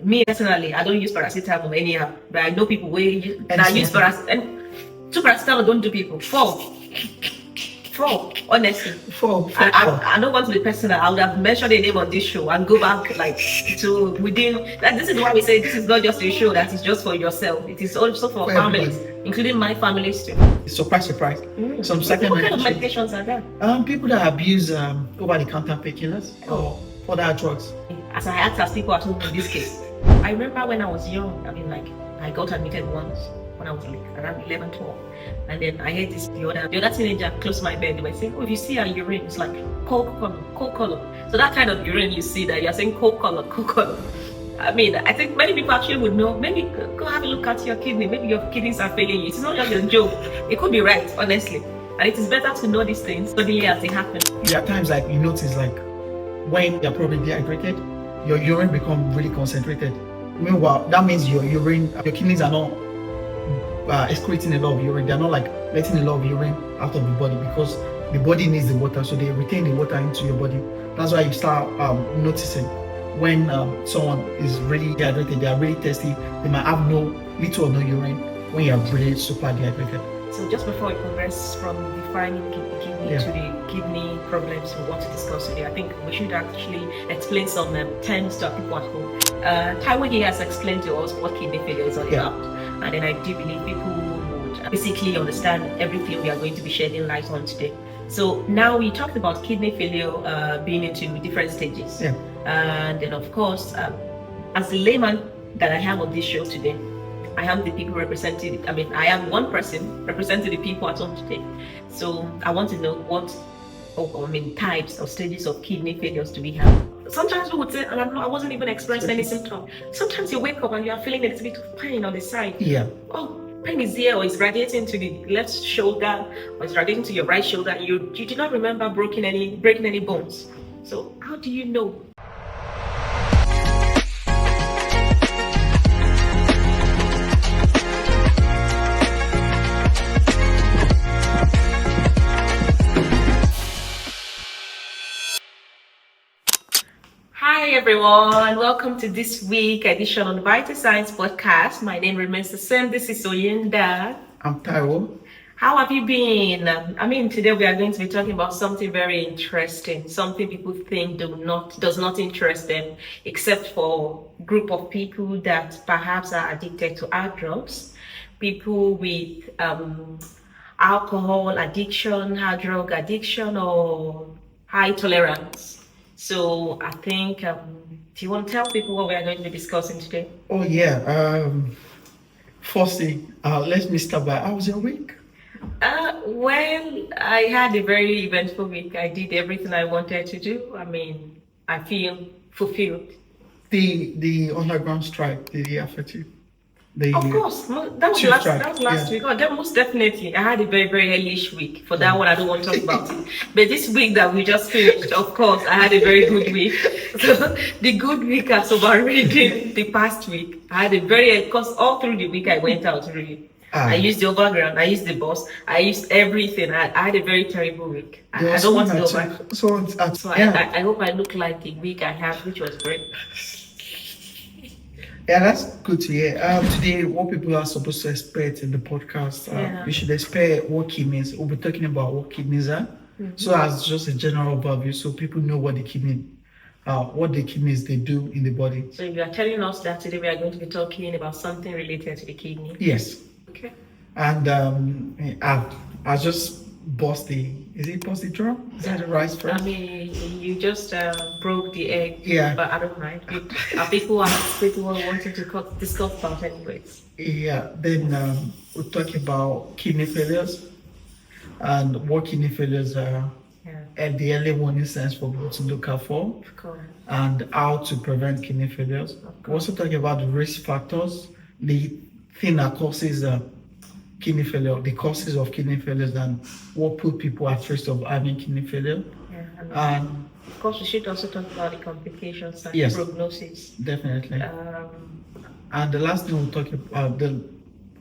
Me personally, I don't use paracetamol anyhow, but I know people that use paracetamol. And 2 paracetamol don't do people. 4, honestly. 4. I don't want to be personal. I would have mentioned the name on this show and go back like to within. Like, this is why we say this is not just a show that is just for yourself. It is also for families, including my families too. Surprise. Some second What kind of medications are there? People that abuse over-the-counter painkillers or other drugs. As I asked as people at home in this case, I remember when I was young. I mean, like, I got admitted once when I was like around 11, 12. And then I heard the other teenager close my bed. They were saying, "Oh, if you see a urine, it's like coke color." So that kind of urine you see that you're saying coke color. I mean, I think many people actually would know. Maybe go have a look at your kidney. Maybe your kidneys are failing you. It's not just a joke. It could be right, honestly. And it is better to know these things suddenly as they happen. There are times like you notice like when you're probably dehydrated, your urine becomes really concentrated. Meanwhile, that means your kidneys are not excreting a lot of urine. They're not like letting a lot of urine out of the body because the body needs the water, so they retain the water into your body. That's why you start noticing when someone is really dehydrated, they are really thirsty, they might have little or no urine when you're really super dehydrated. So just before we progress from defining kidney to the kidney problems we want to discuss today, I think we should actually explain some terms to our people at home. Taiwo here has explained to us what kidney failure is all about. And then I do believe people would basically understand everything we are going to be shedding light on today. So now we talked about kidney failure being into different stages. And then of course, as the layman that I have on this show today, I am the people representing, I am one person representing the people at home today. So I want to know types or stages of kidney failures do we have? Sometimes we would say, and I wasn't even experiencing any symptom. Sometimes you wake up and you are feeling a little bit of pain on the side. Oh, pain is here, or it's radiating to the left shoulder, or it's radiating to your right shoulder. You did not remember breaking any bones. So how do you know? Hi everyone, welcome to this week edition on Vital Science Podcast. My name remains the same. This is Oyinda. I'm Taiwo. How have you been? Today we are going to be talking about something very interesting, something people think does not interest them, except for a group of people that perhaps are addicted to hard drugs, people with alcohol addiction, hard drug addiction, or high tolerance. So I think, do you want to tell people what we are going to be discussing today? Oh yeah. Firstly, let me start by, how was your week? Well, I had a very eventful week. I did everything I wanted to do. I feel fulfilled. The underground strike, did it affect you? Of course, that was last week. Oh, most definitely. I had a very, very hellish week. For that one, I don't want to talk about it. But this week that we just finished, of course, I had a very good week. So the good week has overridden the past week. I had because all through the week I went out really. I used the overground, I used the bus, I used everything. I had a very terrible week. I don't want to go back. I hope I look like the week I had, which was great. Yeah, that's good to hear. Today, what people are supposed to expect in the podcast, we should expect what kidneys. We'll be talking about what kidneys are. So as just a general overview, so people know what the kidneys they do in the body. So you are telling us that today we are going to be talking about something related to the kidney. Yes. Okay. And I just bust the drum? Is that the right phrase? You just broke the egg. Yeah. But I don't mind. People wanting to discuss about anyways. Yeah. Then we'll talk about kidney failures and what kidney failures are. And the early warning signs for people to look out for. Of course. And how to prevent kidney failures. We'll also talk about the risk factors, the thing that causes kidney failure, the causes of kidney failures, and what put people at risk of having kidney failure. And of course, we should also talk about the complications and prognosis. Definitely. And the last thing we'll talk about, the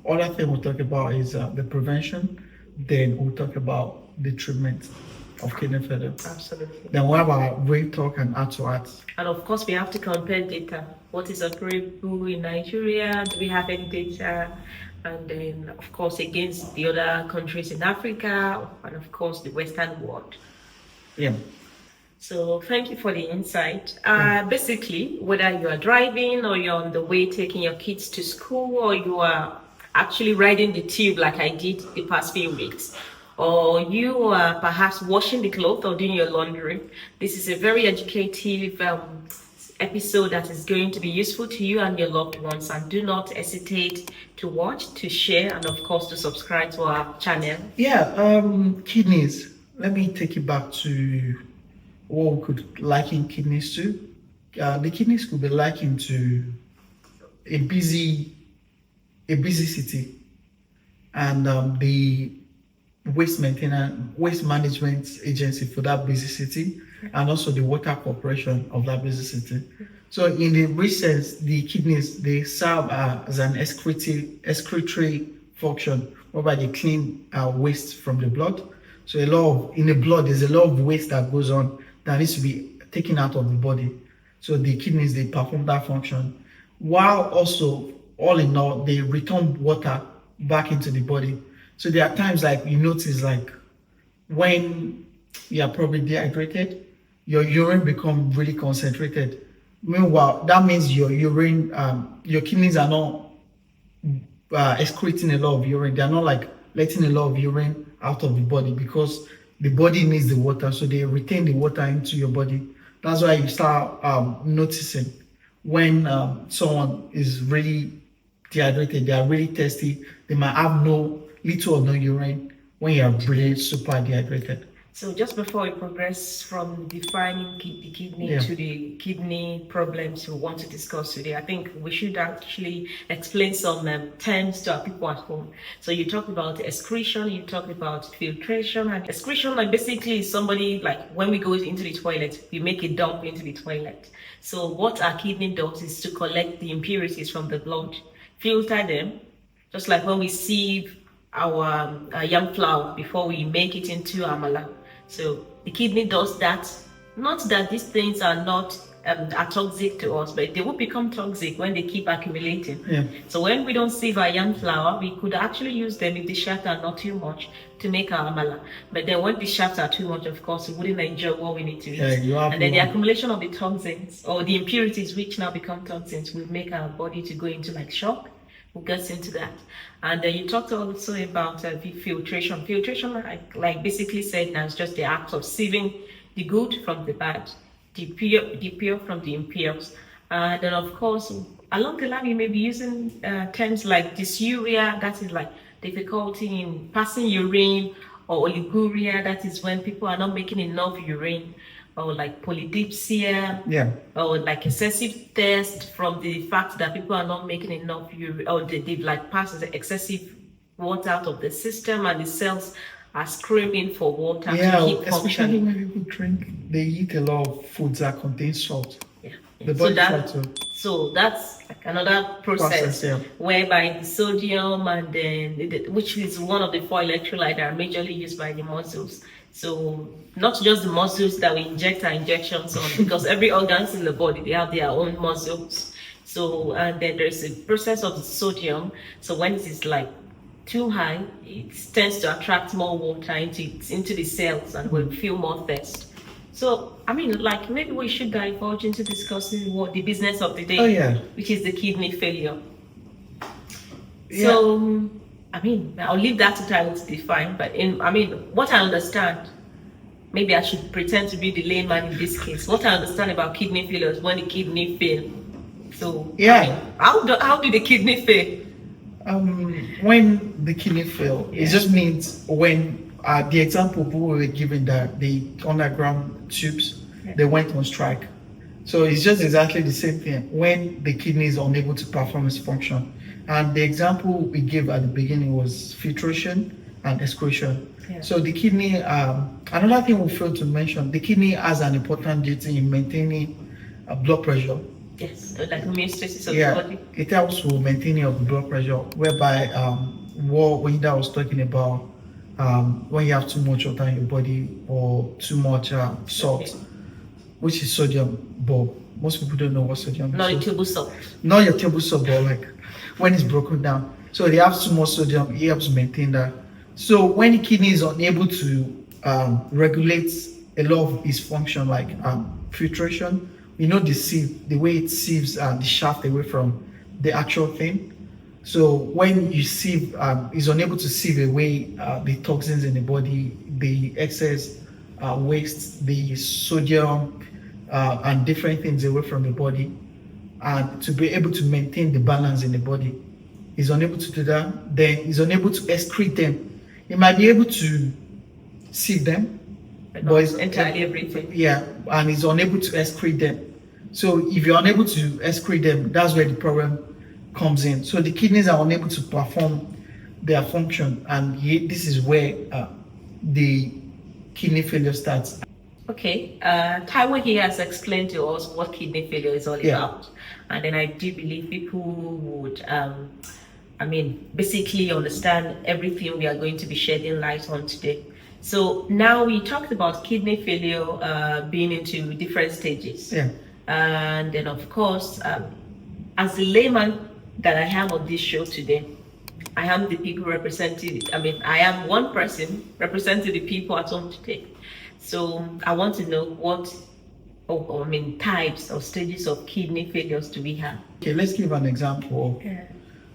other thing we'll talk about is the prevention. Then we'll talk about the treatment of kidney failure. Absolutely. Then we'll have our real talk and heart to heart. And of course, we have to compare data. what is operable in Nigeria? Do we have any data? And then, of course, against the other countries in Africa, and of course, the Western world. Yeah. So thank you for the insight. Basically, whether you are driving or you're on the way taking your kids to school, or you are actually riding the tube like I did the past few weeks, or you are perhaps washing the clothes or doing your laundry, this is a very educative episode that is going to be useful to you and your loved ones. And do not hesitate to watch, to share, and of course to subscribe to our channel. Yeah, kidneys. Let me take it back to what we could liken kidneys to. The kidneys could be likened to a busy city, and the waste management agency for that busy city, and also the water corporation of that busy city. So in the recent, the kidneys, they serve as an excretory function, whereby they clean waste from the blood. So in the blood, there's a lot of waste that goes on that needs to be taken out of the body. So the kidneys, they perform that function, while also, all in all, they return water back into the body. So there are times like you notice, like when you are probably dehydrated, your urine become really concentrated. Meanwhile, that means your urine, your kidneys are not excreting a lot of urine. They are not like letting a lot of urine out of the body, because the body needs the water, so they retain the water into your body. That's why you start noticing when someone is really dehydrated, they are really thirsty, they might have little or no urine when you are really super dehydrated. So just before we progress from defining the kidney to the kidney problems we want to discuss today, I think we should actually explain some terms to our people at home. So you talked about excretion, you talked about filtration, and excretion like basically is somebody, like when we go into the toilet, we make a dump into the toilet. So what our kidney does is to collect the impurities from the blood, filter them, just like when we sieve our yam flour before we make it into amala. So the kidney does that. Not that these things are not are toxic to us, but they will become toxic when they keep accumulating. Yeah. So when we don't sieve our yam flour, we could actually use them if the shafts are not too much to make our amala. But then when the shafts are too much, of course, we wouldn't enjoy what we need to eat. And then the accumulation of the toxins or the impurities, which now become toxins, will make our body to go into like shock. We'll get into that. And you talked also about filtration. Filtration, like basically said, now is just the act of sieving the good from the bad, the pure from the impure. Then, of course, along the line, you may be using terms like dysuria, that is like difficulty in passing urine, or oliguria, that is when people are not making enough urine, or like polydipsia, or like excessive thirst from the fact that people are not making enough urine, or they've like passed the excessive water out of the system, and the cells are screaming for water to keep especially functioning. when people drink, they eat a lot of foods that contain salt. The So body so that's like another process whereby the sodium and then which is one of the four electrolytes that are majorly used by the muscles. So not just the muscles that we inject our injections on, because every organs in the body, they have their own muscles. So and then there's a process of the sodium. So when it is like too high, it tends to attract more water into the cells, and we'll feel more thirst. So, I mean, like maybe we should divulge into discussing what the business of the day, which is the kidney failure. So, I mean, I'll leave that to try to define, but what I understand, maybe I should pretend to be the layman in this case. What I understand about kidney failure is when the kidney fail. So, how do the kidney fail? When the kidney fail, it just means when the example we were given, that the underground tubes, they went on strike. So it's just exactly the same thing when the kidney is unable to perform its function. And the example we gave at the beginning was filtration and excretion. So the kidney, another thing we failed to mention, the kidney has an important duty in maintaining blood pressure. Yes, like homeostasis of the body. It helps with maintaining of the blood pressure, whereby what Wendy was talking about, when you have too much water in your body or too much salt, which is sodium, but Most people don't know what sodium is. Not So a table salt. not your table salt, but like when it's broken down. So they have too much sodium, it helps maintain that. So when the kidney is unable to regulate a lot of its function, like filtration, the sieve, the way it sieves the shaft away from the actual thing. So when you sieve, is unable to sieve away the toxins in the body, the excess waste, the sodium, and different things away from the body, and to be able to maintain the balance in the body. Is unable to do that, then is unable to excrete them. It might be able to sieve them, but it's entirely everything. Yeah, and is unable to excrete them. So if you're unable to excrete them, that's where the problem comes in. So the kidneys are unable to perform their function, and this is where the kidney failure starts. Okay, Taiwo here has explained to us what kidney failure is all about, and then I do believe people would, basically understand everything we are going to be shedding light on today. So now we talked about kidney failure being into different stages, and then of course, as the layman that I am on this show today, I am the people representing. I am one person representing the people at home today. So I want to know what, types or stages of kidney failures do we have? Okay, let's give an example.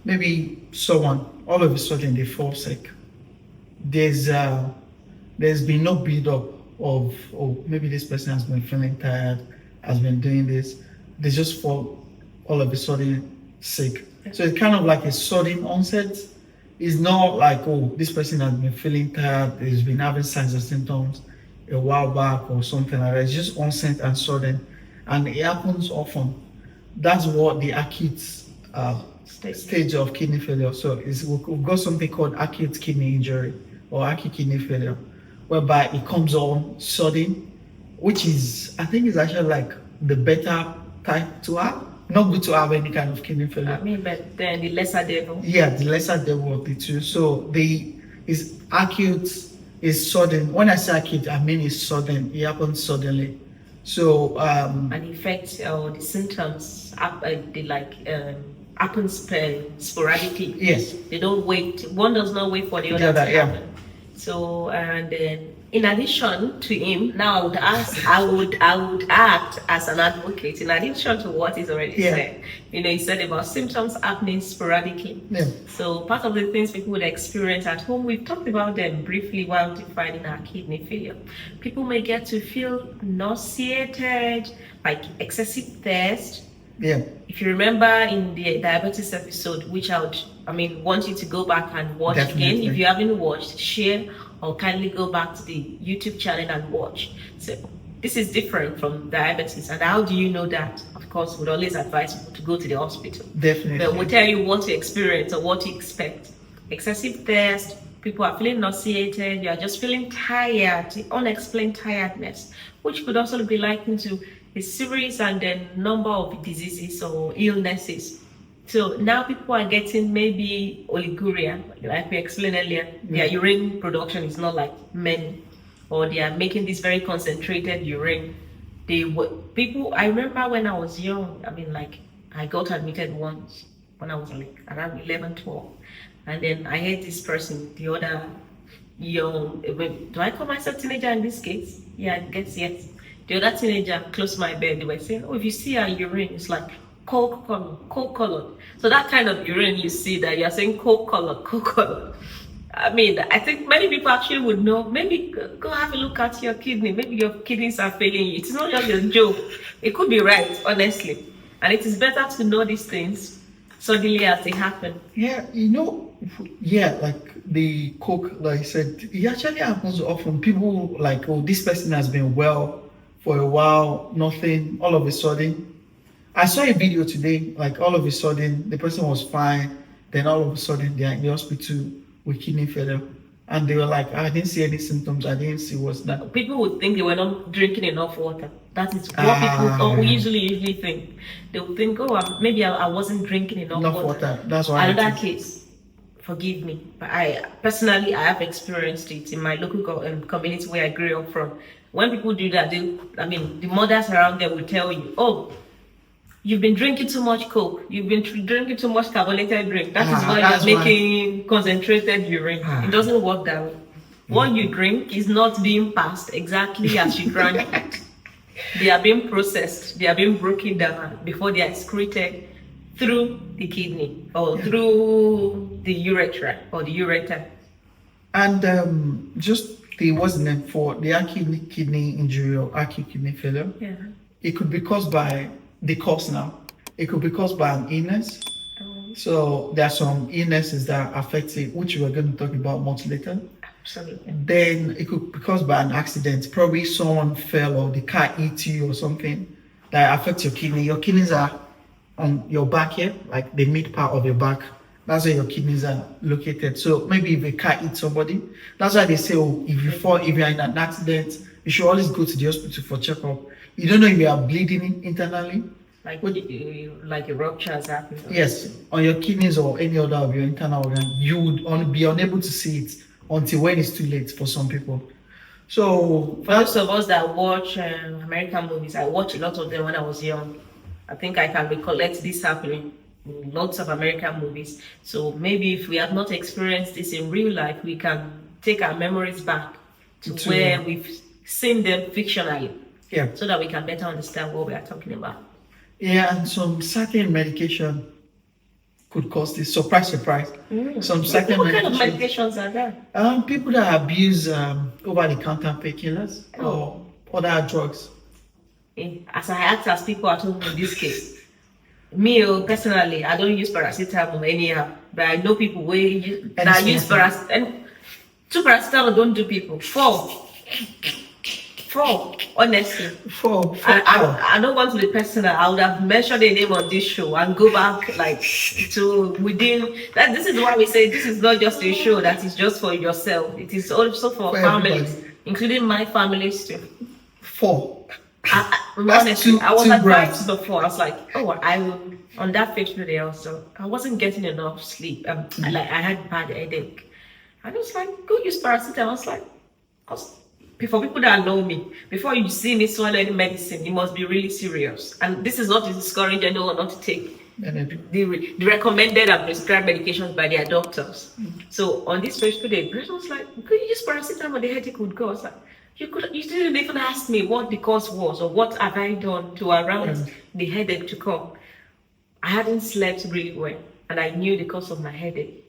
Maybe someone all of a sudden they fall sick. There's been no build up of, maybe this person has been feeling tired, has been doing this. They just fall all of a sudden sick. So it's kind of like a sudden onset. It's not like, this person has been feeling tired, he's been having signs and symptoms a while back or something like that. It's just onset and sudden, and it happens often. That's what the acute stage of kidney failure. So we've got something called acute kidney injury or acute kidney failure, whereby it comes on sudden, which is, I think, is actually like the better type to have. Not good to have any kind of kidney failure. But then the lesser devil. Yeah, the lesser devil of the two. So is acute, is sudden. When I say acute, I mean it's sudden. It happens suddenly. So and the effects or the symptoms happen sporadically. Yes. They don't wait. One does not wait for the other to happen. So, and then in addition to him, now I would act as an advocate in addition to what he's already said. He said about symptoms happening sporadically. So part of the things people would experience at home, we've talked about them briefly while defining our kidney failure. People may get to feel nauseated, like excessive thirst. If you remember in the diabetes episode, which I want you to go back and watch again. If you haven't watched, share or kindly go back to the YouTube channel and watch. So this is different from diabetes. And how do you know that? Of course, we'd always advise people to go to the hospital. Definitely. But we'll tell you what to experience or what to expect. Excessive thirst, people are feeling nauseated, you are just feeling tired, unexplained tiredness, which could also be likened to a series and then number of diseases or illnesses. So now people are getting maybe oliguria, like we explained earlier. Their urine production is not like men, or they are making this very concentrated urine. I remember when I was young, I got admitted once when I was like around 11, 12. And then I heard this person, the other young, do I call myself teenager in this case? Yeah, I guess yes. The other teenager close to my bed, they were saying, if you see our urine, it's like coke colored. So that kind of urine you see that you're saying coke colored. I think many people actually would know. Maybe go have a look at your kidney. Maybe your kidneys are failing you. It's not just a joke. It could be right, honestly. And it is better to know these things suddenly as they happen. Like the coke, like I said, it actually happens often. People like, this person has been well for a while, nothing, all of a sudden. I saw a video today, like all of a sudden, the person was fine, then all of a sudden they're in the hospital with kidney failure. And they were like, I didn't see any symptoms, I didn't see what's that. People would think they were not drinking enough water. That is what people usually think. They would think, maybe I wasn't drinking enough water. That's why. Another case, forgive me, but I have experienced it in my local community where I grew up from. When people do that, the mothers around them will tell you, You've been drinking too much Coke. You've been drinking too much carbonated drink. That is why that's you're making concentrated urine. It doesn't work that way. What you drink is not being passed exactly as you drank it. They are being processed. They are being broken down before they are excreted through the kidney or through the urethra or the ureter. And just the what's the name for the acute kidney injury or acute kidney failure? Yeah. It could be caused by the cause now. It could be caused by an illness. So there are some illnesses that affect it, which we're going to talk about much later. Absolutely. Then it could be caused by an accident. Probably someone fell or the car hit you or something that affects your kidney. Your kidneys are on your back here, like the mid part of your back. That's where your kidneys are located. So maybe if a car hits somebody, that's why they say, oh, if you fall, if you're in an accident, you should always go to the hospital for checkup. You don't know if you are bleeding internally. Like a rupture has happened. Yes, on your kidneys or any other of your internal organ, you would only be unable to see it until when it's too late for some people. So for those of us that watch American movies, I watched a lot of them when I was young. I think I can recollect this happening in lots of American movies. So maybe if we have not experienced this in real life, we can take our memories back to where we've seen them fictionally. Yeah. So that we can better understand what we are talking about. Yeah, and some certain medication could cause this. Surprise, surprise. Some certain what kind of medications are there? People that abuse over-the-counter painkillers or other drugs. As I asked as people at home in this case, me personally, I don't use paracetamol anyhow, but I know people that use paracetamol. And 2 paracetamol don't do people. 4, honestly. 4. I don't want to be personal. I would have mentioned the name on this show and go back to within that. This is why we say this is not just a show that is just for yourself. It is also for families, including my families too. 4. Honestly, I was advised before. I was like, I will on that 5th day also. I wasn't getting enough sleep. I had bad headache. I was like, go use paracetamol. I was like, for people that know me, before you see me swallow any medicine, it must be really serious. And this is not to discourage anyone not to take the recommended and prescribed medications by their doctors. So on this 5th day, the person was like, could you use paracetamol? The headache would go. I was like, you didn't even ask me what the cause was or what have I done to arouse the headache to come. I hadn't slept really well, and I knew the cause of my headache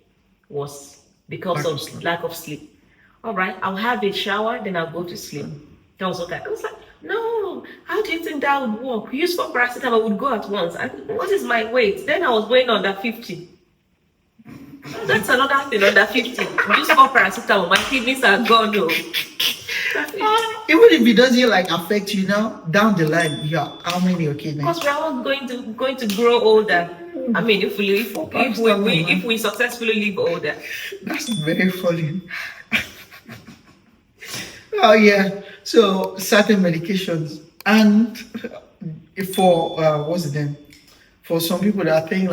was because of lack of sleep. All right, I'll have a shower, then I'll go to sleep. That was okay. I was like, no, how do you think that would work? Use 4 paracetamol would go at once. And what is my weight? Then I was weighing under 50. That's another thing, under 50. Use 4 paracetamol, my kidneys are gone. Even if it doesn't affect you now, down the line, how many your kidneys? Because we're all going to grow older. I mean, if we successfully live older. That's very funny. Oh yeah. So certain medications, and for what's the name? For some people that think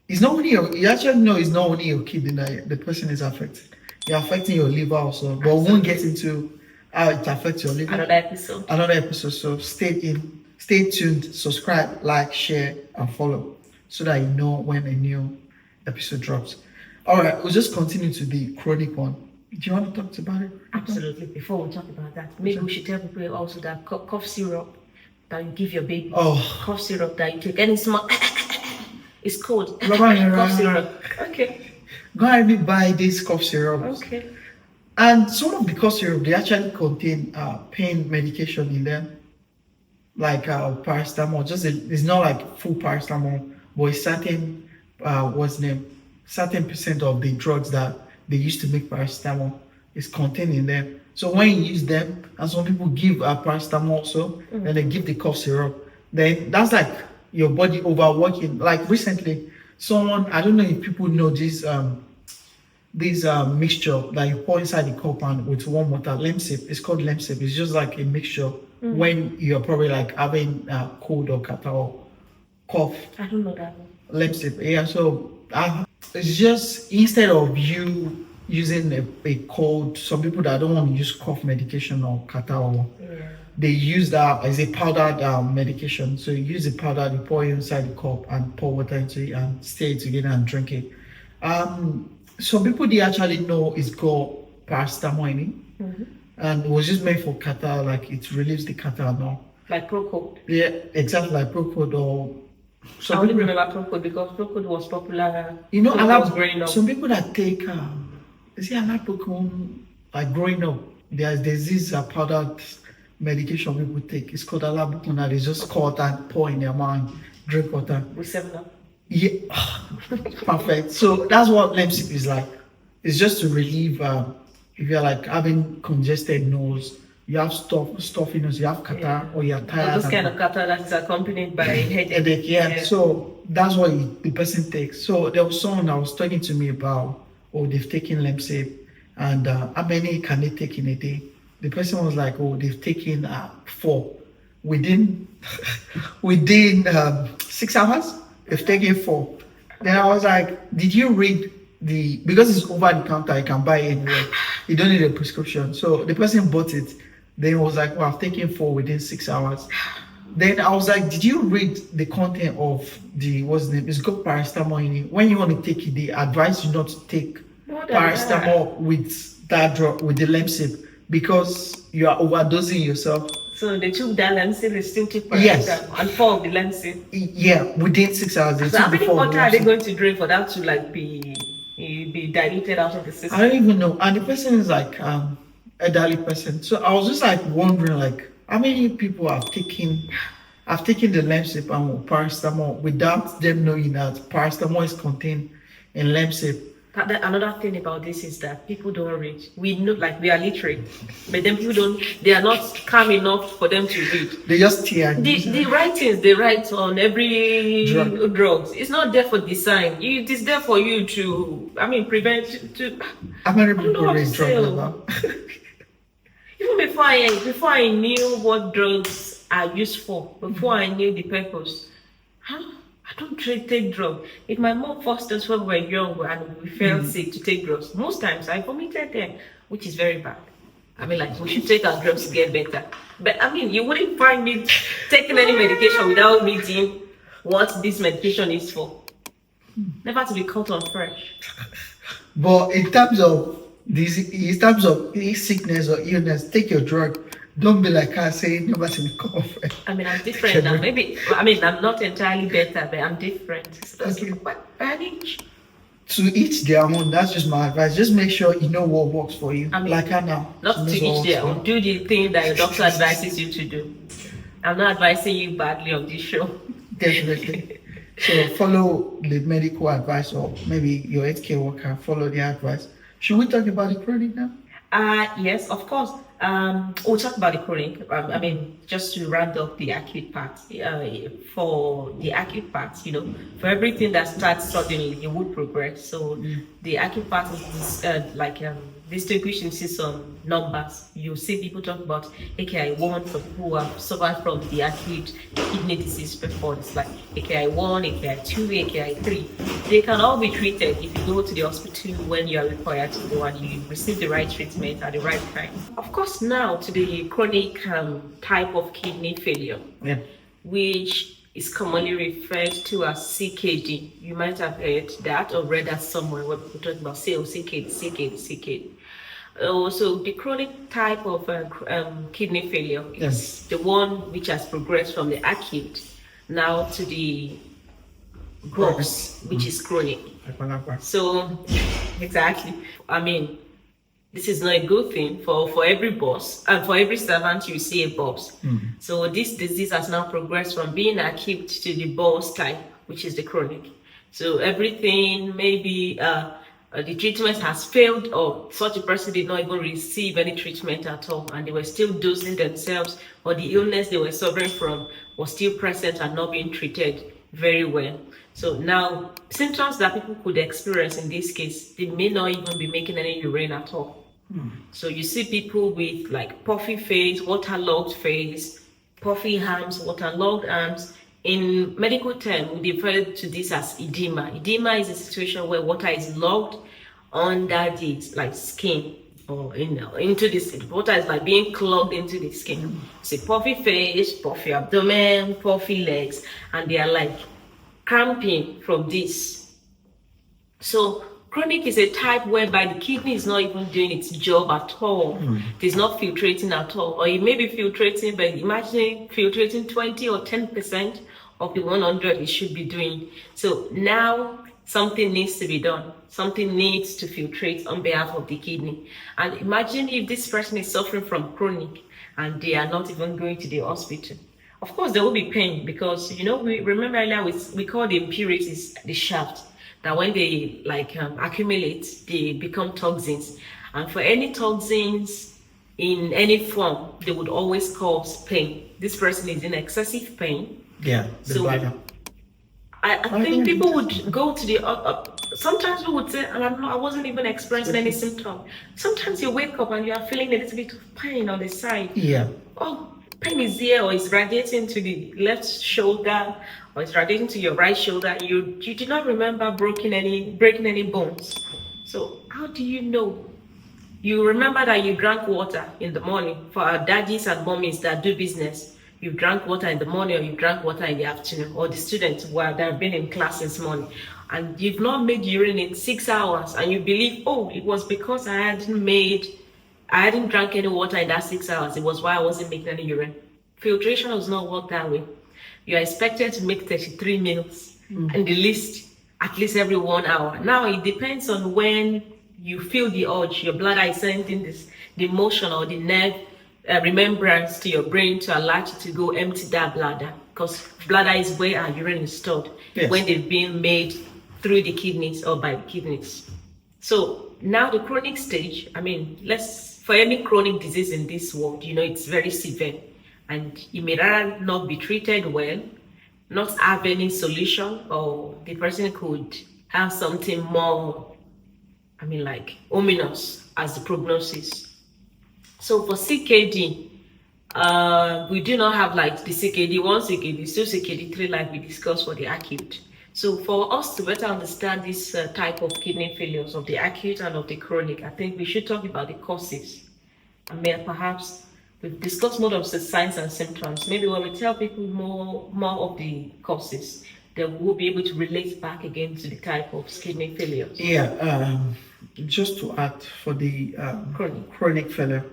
it's not only you actually know it's not only your kidney that the person is affected. You're affecting your liver also. But we won't get into how it affects your liver. Another episode. So stay tuned, subscribe, like, share, and follow so that you know when a new episode drops. Alright, we'll just continue to the chronic one. Do you want to talk about it? Absolutely. Before we talk about that, maybe we should tell people also that cough syrup that you give your baby. Cough syrup that you take. And it's small. It's cold. Cough syrup. Okay. Go ahead buy this cough syrup. Okay. And some of the cough syrup, they actually contain pain medication in them. Like paracetamol. It's not like full paracetamol, but it's certain certain percent of the drugs that they used to make paracetamol is contained in them. So when you use them, and some people give paracetamol also, and they give the cough syrup, then that's like your body overworking. Like recently, someone, I don't know if people know this mixture that you pour inside the cup and with warm water, Lemsip. It's called Lemsip. It's just like a mixture when you're probably having cold or catarrh or cough. I don't know that one. Lemsip. Yeah, so it's just instead of you using a cold, some people that don't want to use cough medication or catarrh they use that as a powdered medication. So you use the powder, you pour it inside the cup and pour water into it and stir it together and drink it. Some people they actually know it's called paracetamol in it, and it was just made for catarrh, like it relieves the catarrh now. Like Procode. Yeah, exactly like Procode or. I only remember Procode because Procode was popular. You know, I was growing up. some people that take is it Alapocone, like growing up, there's this powdered medication people take. It's called Alapocone, that they just cut and pour in their mouth, drink water. With 7-Up. Yeah, perfect. So that's what Lemsip is like. It's just to relieve if you're like having congested nose, you have stuffy nose, you have catarrh, or you're tired. Or this kind of catarrh that is accompanied by headache. Yeah. So that's what the person takes. So there was someone that was talking to me about, oh, they've taken Lemsip, and how many can they take in a day? The person was like, oh, they've taken 4 within 6 hours. They've taken 4. Then I was like, did you read because it's over the counter, you can buy it anywhere. You don't need a prescription. So the person bought it. Then was like, well, I've taken 4 within 6 hours. Then I was like, did you read the content of what's the name? It's got paracetamol in it. When you want to take it, they advise you not to take paracetamol with that drug, with the Lemsip, because you are overdosing yourself. So they took that Lemsip, they still took paracetamol and 4 of the Lemsip. Yeah, within 6 hours. So how many water are they going to drink for that to like be diluted out of the system? I don't even know. And the person is like elderly person. So I was just like wondering, like, how many people have taken the Lemsip and paracetamol without them knowing that paracetamol is contained in Lemsip. Another thing about this is that people don't read. We know, like, we are literate, but then people they are not calm enough for them to read. They just tear. The writings they write on every drugs. It's not there for design. It is there for you to, prevent to. How many people read drugs? Even before I knew what drugs are used for, before I knew the purpose, I don't take drugs. If my mom forced us when we were young and we felt sick to take drugs, most times I vomited them, which is very bad. We should take our drugs to get better. But you wouldn't find me taking any medication without reading what this medication is for. Never to be caught on fresh. But in terms of sickness or illness, take your drug. Don't be like her saying never to be caught on fresh. I'm different now. Maybe I'm not entirely better, but I'm different. So that's manage. To each their own. That's just my advice. Just make sure you know what works for you. Like her now. Not to each their own. Do the thing that your doctor advises you to do. I'm not advising you badly on this show. Definitely. So follow the medical advice, or maybe your healthcare worker, follow the advice. Should we talk about the chronic now? Yes, of course. We'll talk about the chronic. Just to round up the acute part. For the acute part, for everything that starts suddenly, it would progress. So the acute part is distinguished into some numbers. You see people talk about AKI1 for people who have suffered from the acute kidney disease before. It's like AKI1, AKI2, AKI3. They can all be treated if you go to the hospital when you are required to go and you receive the right treatment at the right time. Of course, now to the chronic type of kidney failure, which is commonly referred to as CKD. You might have heard that or read that somewhere where people talk about CKD. So the chronic type of kidney failure is the one which has progressed from the acute now to the boss, which is chronic. So exactly. This is not a good thing for every boss, and for every servant you see a boss. So this disease has now progressed from being acute to the boss type, which is the chronic. So everything, maybe the treatment has failed, or such a person did not even receive any treatment at all, and they were still dosing themselves, or the illness they were suffering from was still present and not being treated very well. So now, symptoms that people could experience in this case, they may not even be making any urine at all. So you see people with like puffy face, waterlogged face, puffy arms, waterlogged arms. In medical term, we refer to this as edema. Edema is a situation where water is logged under the skin. or into this. Water is like being clogged into the skin. It's a puffy face, puffy abdomen, puffy legs, and they are like cramping from this. So chronic is a type whereby the kidney is not even doing its job at all. It is not filtrating at all, or it may be filtrating, but imagine filtrating 20 or 10% of the 100 it should be doing. So now something needs to be done. Something needs to filtrate on behalf of the kidney. And imagine if this person is suffering from chronic and they are not even going to the hospital. Of course, there will be pain because, we remember earlier we call the impurities the shaft, that when they accumulate, they become toxins. And for any toxins in any form, they would always cause pain. This person is in excessive pain. Yeah, the So bladder. I think people would go to the sometimes we would say, and I wasn't even experiencing any symptom. Sometimes you wake up and you are feeling a little bit of pain on the side. Yeah. Oh, pain is here, or it's radiating to the left shoulder, or it's radiating to your right shoulder. You did not remember breaking any bones. So how do you know? You remember that you drank water in the morning. For our daddies and mommies that do business, you drank water in the morning or you drank water in the afternoon, or the students that have been in class this morning, and you've not made urine in 6 hours, and you believe, oh, it was because I hadn't drank any water in that 6 hours. It was why I wasn't making any urine. Filtration does not work that way. You are expected to make 33 meals, and the least, at least every 1 hour. Now, it depends on when you feel the urge. Your bladder is sending the motion or the nerve remembrance to your brain to allow you to go empty that bladder, because bladder is where our urine is stored. Yes. When they've been made through the kidneys or by the kidneys. So now the chronic stage, for any chronic disease in this world, it's very severe, and it may rather not be treated well, not have any solution, or the person could have something more, ominous as the prognosis. So for CKD, we do not have like the CKD 1, CKD 2, CKD 3 like we discussed for the acute. So for us to better understand this type of kidney failures of the acute and of the chronic, I think we should talk about the causes. Perhaps we've discussed more of the signs and symptoms. Maybe when we tell people more of the causes, they will be able to relate back again to the type of kidney failures. Yeah, just to add for the chronic failure,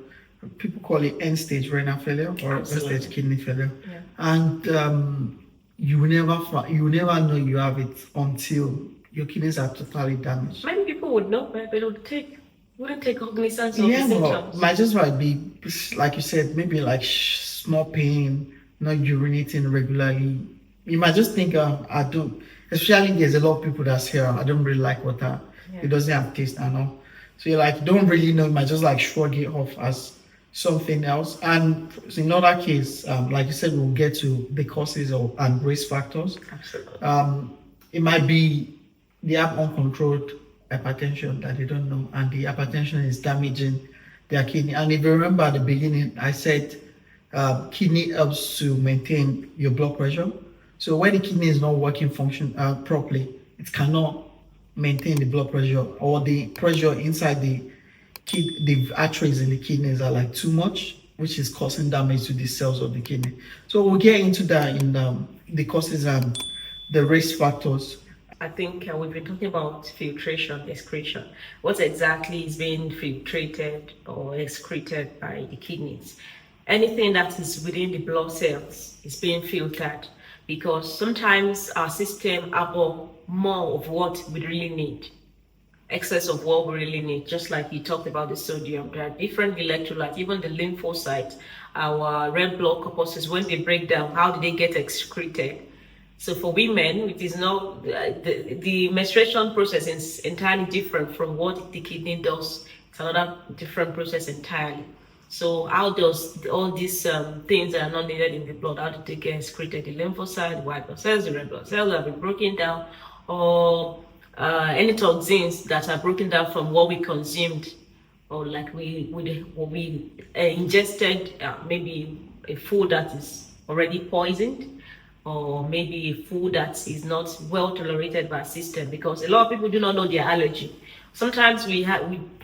people call it end-stage renal failure or end-stage kidney failure. Yeah. And you will never know you have it until your kidneys are totally damaged. Many people would know, but they wouldn't take cognizance of the symptoms. Might just be, like you said, maybe like small pain, not urinating regularly. You might just think, I don't, especially there's a lot of people that's here, I don't really like water. Yeah. It doesn't have taste and all. So you don't really know, you might just shrug it off as something else. And in other case, like you said, we'll get to the causes and risk factors. Absolutely. It might be they have uncontrolled hypertension that they don't know, and the hypertension is damaging their kidney. And if you remember at the beginning, I said kidney helps to maintain your blood pressure. So when the kidney is not working properly, it cannot maintain the blood pressure, or the pressure inside the arteries in the kidneys are too much, which is causing damage to the cells of the kidney. So we'll get into that in the causes and the risk factors. I think we've been talking about filtration, excretion. What exactly is being filtrated or excreted by the kidneys? Anything that is within the blood cells is being filtered, because sometimes our system absorbs more of what we really need, excess of what we really need. Just like you talked about the sodium, there are different electrolytes, even the lymphocytes, our red blood corpuscles, when they break down, how do they get excreted? So for women, it is not the menstruation process is entirely different from what the kidney does. It's another different process entirely. So how does all these things that are not needed in the blood, how do they get excreted? The lymphocyte, the white blood cells, the red blood cells have been broken down, or any toxins that are broken down from what we consumed, or like we ingested maybe a food that is already poisoned, or maybe a food that is not well tolerated by our system, because a lot of people do not know their allergy. Sometimes we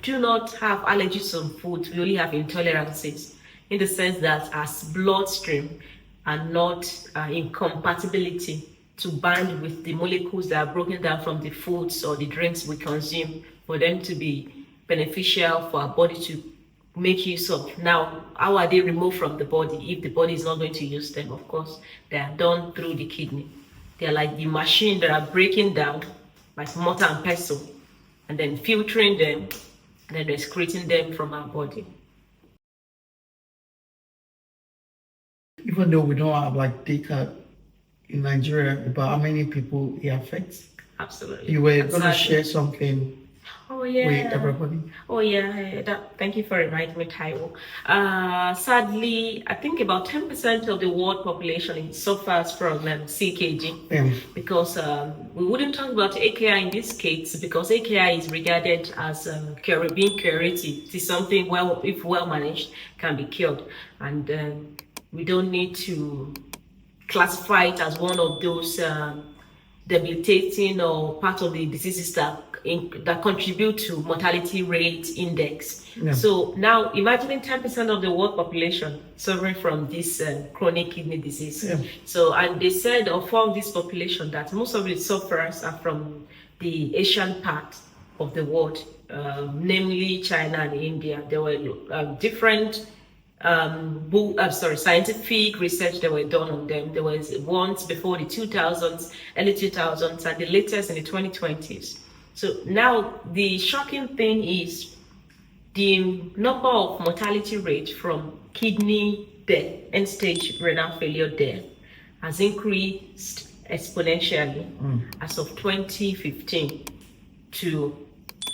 do not have allergies to food, we only have intolerances, in the sense that our bloodstream are not in compatibility to bind with the molecules that are broken down from the foods or the drinks we consume for them to be beneficial for our body to make use of. Now, how are they removed from the body if the body is not going to use them? Of course, they are done through the kidney. They are like the machine that are breaking down, like mortar and pestle, and then filtering them, and then excreting them from our body. Even though we don't have like data in Nigeria about how many people it affects, Absolutely. you were going to share something with everybody. Oh yeah, thank you for reminding me, Taiwo. Sadly, I think about 10% of the world population suffers from CKD, because we wouldn't talk about AKI in this case, because AKI is regarded as being curative. It is something, well, if well managed, can be cured, and we don't need to classify it as one of those debilitating or part of the diseases that contribute to mortality rate index. Yeah. So now imagining 10% of the world population suffering from this chronic kidney disease. Yeah. So, and they said of all this population that most of the sufferers are from the Asian part of the world, namely China and India. There were different scientific research that were done on them. There was once before the 2000s, early 2000s, and the latest in the 2020s. So now the shocking thing is the number of mortality rate from kidney death, end-stage renal failure death, has increased exponentially as of 2015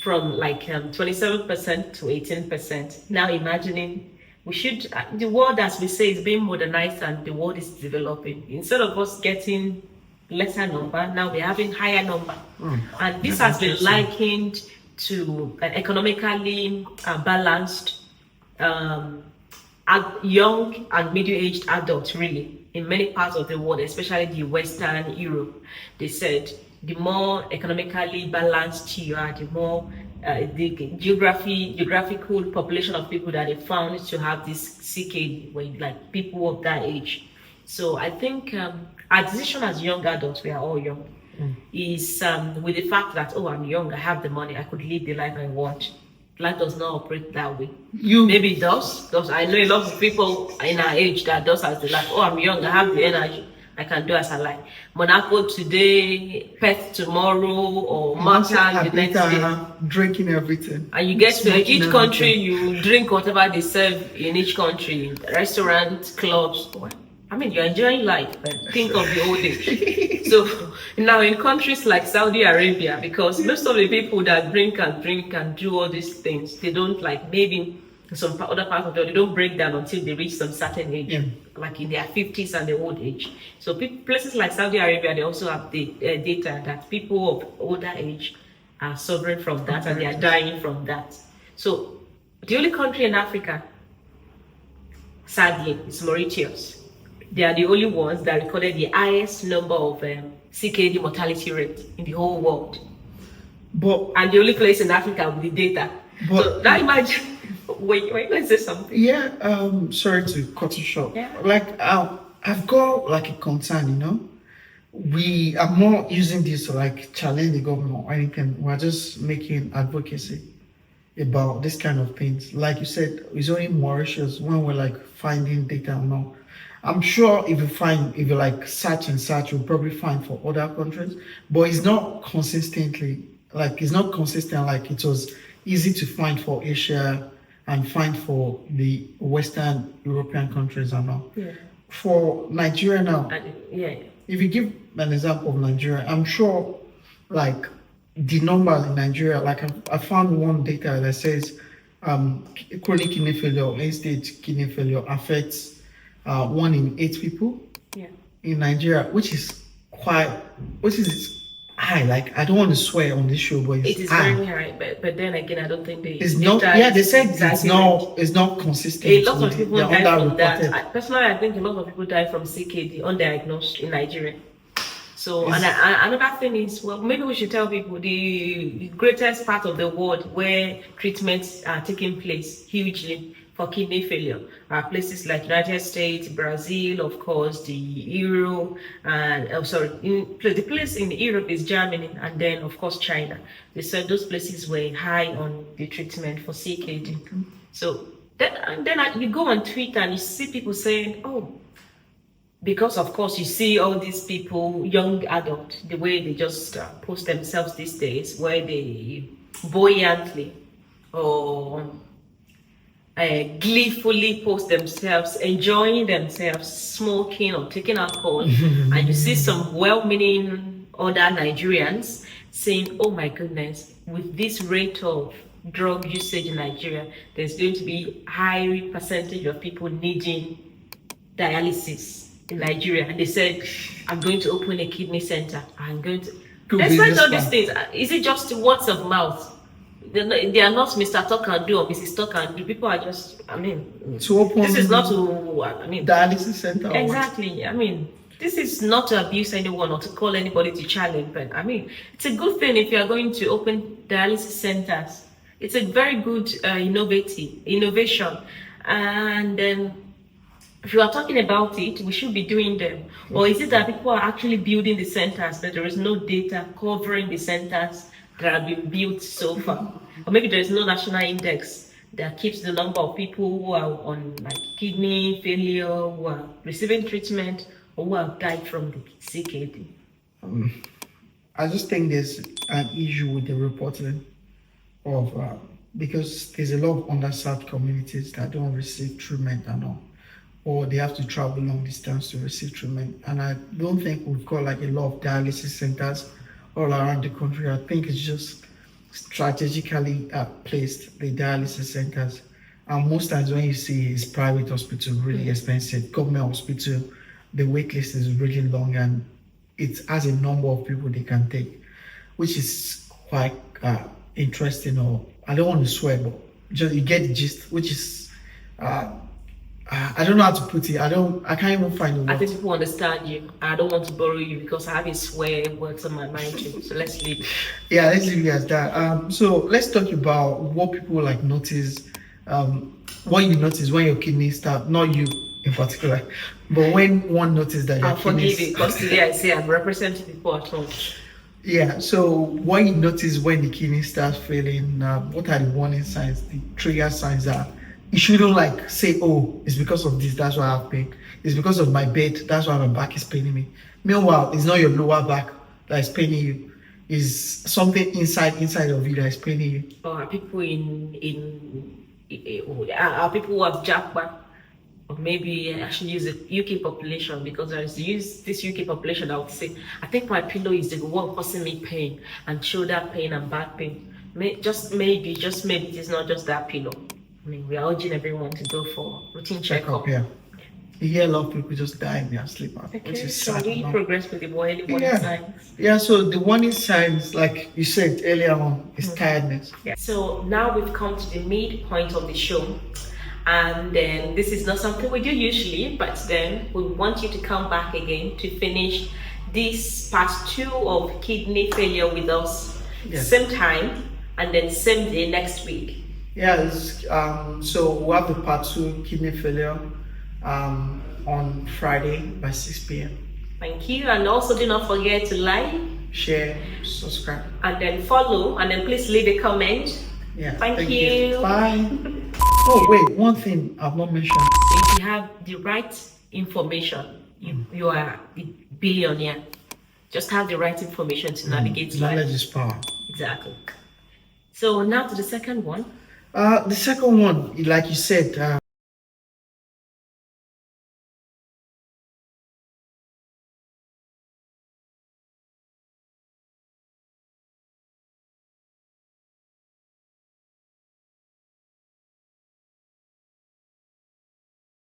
from like 27% to 18%. Now imagining the world, as we say, is being modernized and the world is developing. Instead of us getting lesser number, now we're having higher number. And this has been likened to an economically balanced young and middle-aged adults, really, in many parts of the world, especially the Western Europe. They said the more economically balanced you are, the more the geographical population of people that they found to have this CKD, like people of that age. So I think our decision as young adults, we are all young, is with the fact that, oh, I'm young, I have the money, I could live the life I want. Life does not operate that way. Maybe it does. I know a lot of people in our age that does as the life. Oh, I'm young, I have the energy, I can do as I like. Monaco today, Perth tomorrow, or Malta the next day. Drinking everything. And you get to each country, you drink whatever they serve in each country, restaurants, clubs. I mean, you're enjoying life, but think of the old age. So now in countries like Saudi Arabia, because most of the people that drink and do all these things, they don't, like maybe in some other parts of the world, they don't break down until they reach some certain age, like in their 50s and the old age. So places like Saudi Arabia, they also have the data that people of older age are suffering from that and they are dying from that. So the only country in Africa, sadly, is Mauritius. They are the only ones that recorded the highest number of CKD mortality rate in the whole world. And the only place in Africa with the data. So now imagine, wait, let's say something. Yeah, sorry to cut you short. Yeah. Like, I've got like a concern, We are not using this to like challenge the government or anything. We're just making advocacy about this kind of things. Like you said, it's only Mauritius when we're like finding data or not. I'm sure if you like search, you'll probably find for other countries, but it's not consistent like it was easy to find for Asia and find for the Western European countries and all. Yeah. For Nigeria now, if you give an example of Nigeria, I'm sure like the numbers in Nigeria, like I found one data that says chronic kidney failure or end-stage kidney failure affects 1 in 8 people in Nigeria, which is high. Like I don't want to swear on this show, but It it's is high. very high, but then again, I don't think It's they not. tried Yeah, they said exaggerate. it's not consistent. A lot of with people the die from that. underreported. Personally, I think a lot of people die from CKD undiagnosed in Nigeria. So, It's- another thing is, well, maybe we should tell people the greatest part of the world where treatments are taking place hugely for kidney failure are places like United States, Brazil, of course, the Europe, and the place in Europe is Germany, and then of course China. They said those places were high on the treatment for CKD. So then you go on Twitter and you see people saying, oh, because of course you see all these people, young adults, the way they just post themselves these days, where they buoyantly or gleefully post themselves, enjoying themselves, smoking or taking alcohol, and you see some well-meaning other Nigerians saying, "Oh my goodness, with this rate of drug usage in Nigeria, there's going to be high percentage of people needing dialysis in Nigeria." And they said, "I'm going to open a kidney center. I'm going to." Despite all these things, is it just words of mouth? They are not Mr. Talk and Do or Mrs. Talk and Do. People are just, I mean, to open this is not to, I mean, dialysis center. Exactly. I mean, this is not to abuse anyone or to call anybody to challenge, but I mean, it's a good thing if you are going to open dialysis centers. It's a very good innovation. And then if you are talking about it, we should be doing them. Or is it that people are actually building the centers, but there is no data covering the centers that have been built so far? Or maybe there is no national index that keeps the number of people who are on like kidney failure, who are receiving treatment, or who have died from the CKD. I just think there's an issue with the reporting of because there's a lot of underserved communities that don't receive treatment and all, or they have to travel long distance to receive treatment. And I don't think we've got like a lot of dialysis centers all around the country. I think it's just strategically placed, the dialysis centers. And most times when you see it's private hospital, really expensive, government hospital, the wait list is really long and it has a number of people they can take, which is quite interesting. Or I don't want to swear, but just you get the gist, which is I don't know how to put it. I can't even find the word. I think people understand you. I don't want to borrow you because I have a swear words on my mind too. So let's leave it. Yeah, let's leave it as that. So let's talk about what people like notice. What you notice when your kidneys start, not you in particular, but when one notices that your I'll forgive kidneys. you because today I say I'm representing people at home. Yeah, so what you notice when the kidney starts failing, what are the warning signs, the trigger signs that you shouldn't like say, oh, it's because of this, that's why I have pain. It's because of my bed, that's why my back is paining me. Meanwhile, it's not your lower back that is paining you. It's something inside of you that is paining you. Or are people are people who have jackpot? Or maybe I should use the UK population because I use this UK population. I would say, I think my pillow is the one causing me pain and shoulder pain and back pain. Just maybe it is not just that pillow. I mean, we are urging everyone to go for routine checkup. Yeah. You hear a lot of people just die in their sleep, which Okay, is so sad. we progress with the warning signs. Yeah, so the warning signs, like you said earlier on, is tiredness. Yeah. So now we've come to the midpoint of the show. And then this is not something we do usually, but then we want you to come back again to finish this part 2 of kidney failure with us. Yes. Same time and then same day next week. Yes, so we'll have the part 2 kidney failure on Friday by 6 p.m. Thank you. And also do not forget to like, share, subscribe, and then follow, and then please leave a comment. Yeah. Thank you. Bye. Oh wait, one thing I've not mentioned. If you have the right information, you are a billionaire. Just have the right information to navigate life. Knowledge is power. Exactly. So now to the second one. The second one, like you said,